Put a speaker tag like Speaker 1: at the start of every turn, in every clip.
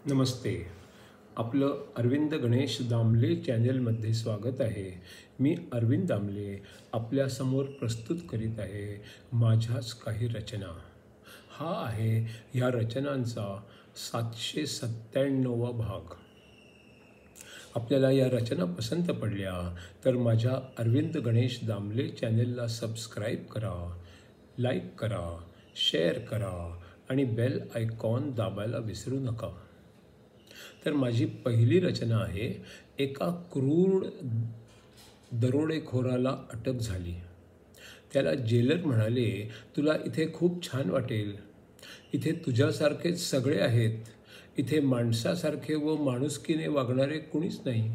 Speaker 1: नमस्ते. आपलं अरविंद गणेश दामले चॅनलमध्ये स्वागत आहे. मी अरविंद दामले आपल्यासमोर प्रस्तुत करीत आहे माझ्याच काही रचना. हा आहे ह्या रचनांचा 797वा भाग. आपल्याला या रचना पसंत पडल्या तर माझ्या अरविंद गणेश दामले चॅनलला सबस्क्राईब करा, लाईक करा, शेअर करा आणि बेल आयकॉन दाबायला विसरू नका. तर माझी पहिली रचना आहे, एका क्रूर दरोडेखोराला अटक झाली. त्याला जेलर म्हणाले, तुला इथे खूप छान वाटेल. इथे तुझ्यासारखेच सगळे आहेत. इथे माणसासारखे व माणुसकीने वागणारे कुणीच नाही.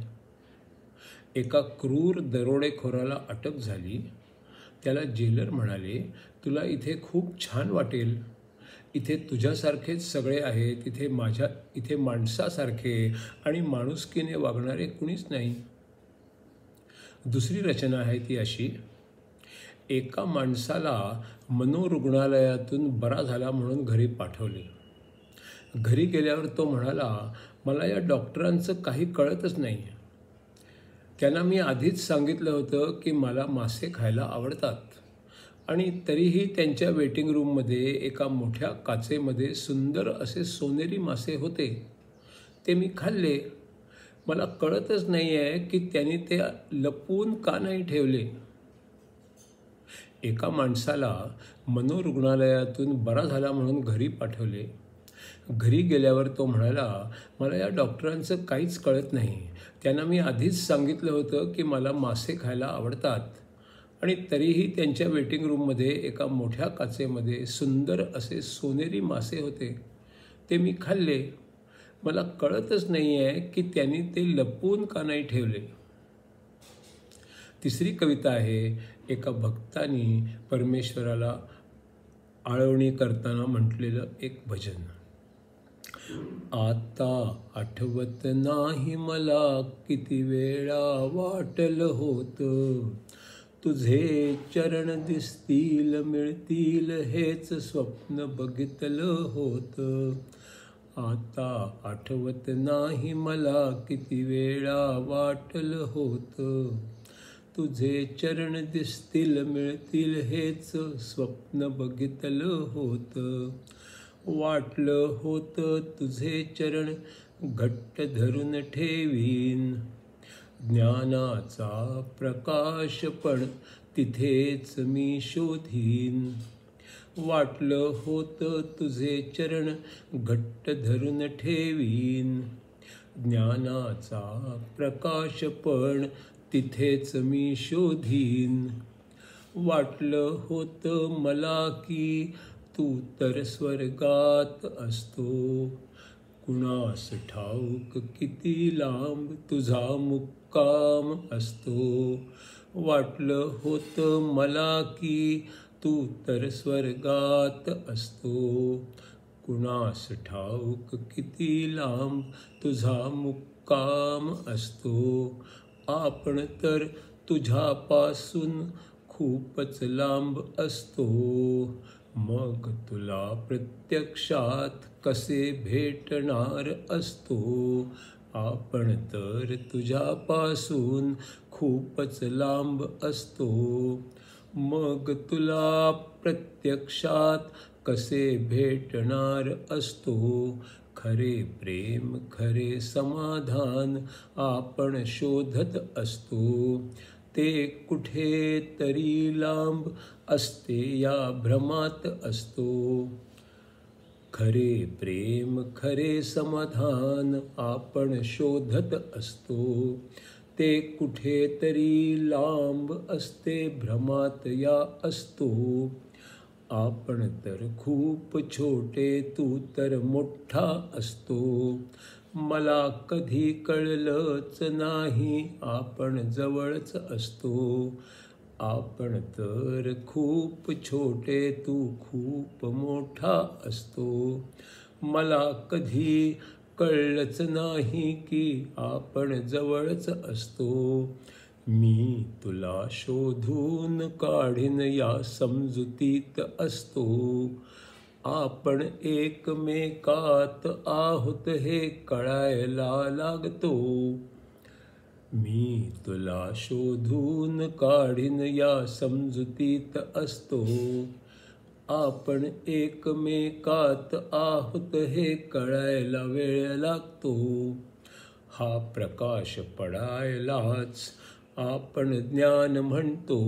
Speaker 1: एका क्रूर दरोडेखोराला अटक झाली. त्याला जेलर म्हणाले, तुला इथे खूप छान वाटेल. इथे तुझ्यासारखेच सगळे आहेत. इथे माणसासारखे आणि माणुसकीने वागणारे कुणीच नाही. दुसरी रचना आहे ती अशी, एका माणसाला मनोरुग्णालयातून बरा झाला म्हणून घरी पाठवले. घरी गेल्यावर तो म्हणाला, मला या डॉक्टरांचं काही कळतच नाही. त्यांना मी आधीच सांगितलं होतं की मला मासे खायला आवडतात आणि तरीही त्यांच्या वेटिंग रूममध्ये एका मोठ्या काचेमध्ये सुंदर असे सोनेरी मासे होते. ते मी खाल्ले. मला कळतच नाही आहे की त्यांनी ते लपवून का नाही ठेवले. एका माणसाला मनोरुग्णालयातून बरा झाला म्हणून घरी पाठवले. घरी गेल्यावर तो म्हणाला, मला या डॉक्टरांचं काहीच कळत नाही. त्यांना मी आधीच सांगितलं होतं की मला मासे खायला आवडतात आणि तरीही त्यांच्या वेटिंग रूममध्ये एका मोठ्या काचेमध्ये सुंदर असे सोनेरी मासे होते. ते मी खाल्ले. मला कळतच नाही आहे की त्यांनी ते लपवून का नाही ठेवले. तिसरी कविता आहे, एका भक्तानी परमेश्वराला आळवणी करताना म्हटलेलं एक भजन. आता आठवत नाही मला किती वेळा वाटलं होतं, तुझे चरण दिसतील मिळतील हेच स्वप्न बघितलं होतं. आता आठवत नाही मला किती वेळा वाटलं होतं, तुझे चरण दिसतील मिळतील हेच स्वप्न बघितलं होतं. वाटलं होतं तुझे चरण घट्ट धरून ठेवीन, ज्ञानाचा प्रकाश पण तिथेच मी शोधीन. वाटलं होतं तुझे चरण घट्ट धरून ठेवीन, ज्ञानाचा प्रकाश पण तिथेच मी शोधीन. वाटलं होतं मला की तू तर स्वर्गात असतो, कुणास ठाऊक किती लांब तुझा मुक्काम असतो. वाटलं होतं मला की तू तर स्वर्गात असतो, कुणास ठाऊक किती लांब तुझा मुक्काम असतो. आपण तर तुझ्यापासून खूपच लांब असतो, मग तुला प्रत्यक्षात कसे भेटणार असतो. आपण तर तुझ्यापासून खूपच लांब असतो, मग तुला प्रत्यक्षात कसे भेटणार असतो. खरे प्रेम खरे समाधान आपण शोधत असतो, ते कुठे तरी लांब असते या भ्रमात असतो. खरे प्रेम खरे समाधान आपण शोधत असतो, ते कुठे तरी लांब असते भ्रमात या असतो. आपण तर खूप छोटे तू तर मोठा असतो, मला कधी कळलंच नाही आपण जवळच असतो. आपण तर खूप छोटे तू खूप मोठा असतो, मला कधी कळलंच नाही की आपण जवळच असतो. मी तुला शोधून काढीन या समजुतीत असतो, आपण एकमेकात आहोत हे कळायला लागतो. मी तुला शोधून काढीन या समजुतीत असतो. आपण एकमेकात आहोत हे कळायला वेळ लागतो. हा प्रकाश पडायलाच आपण ज्ञान म्हणतो.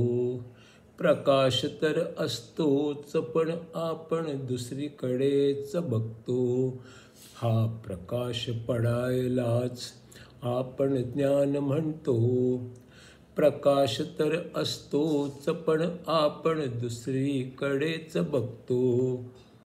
Speaker 1: प्रकाश तर असतोच पण आपण दुसरीकडेच बघतो. हा प्रकाश पडायलाच आपण ज्ञान म्हणतो. प्रकाश तर असतोच पण आपण दुसरीकडेच बघतो.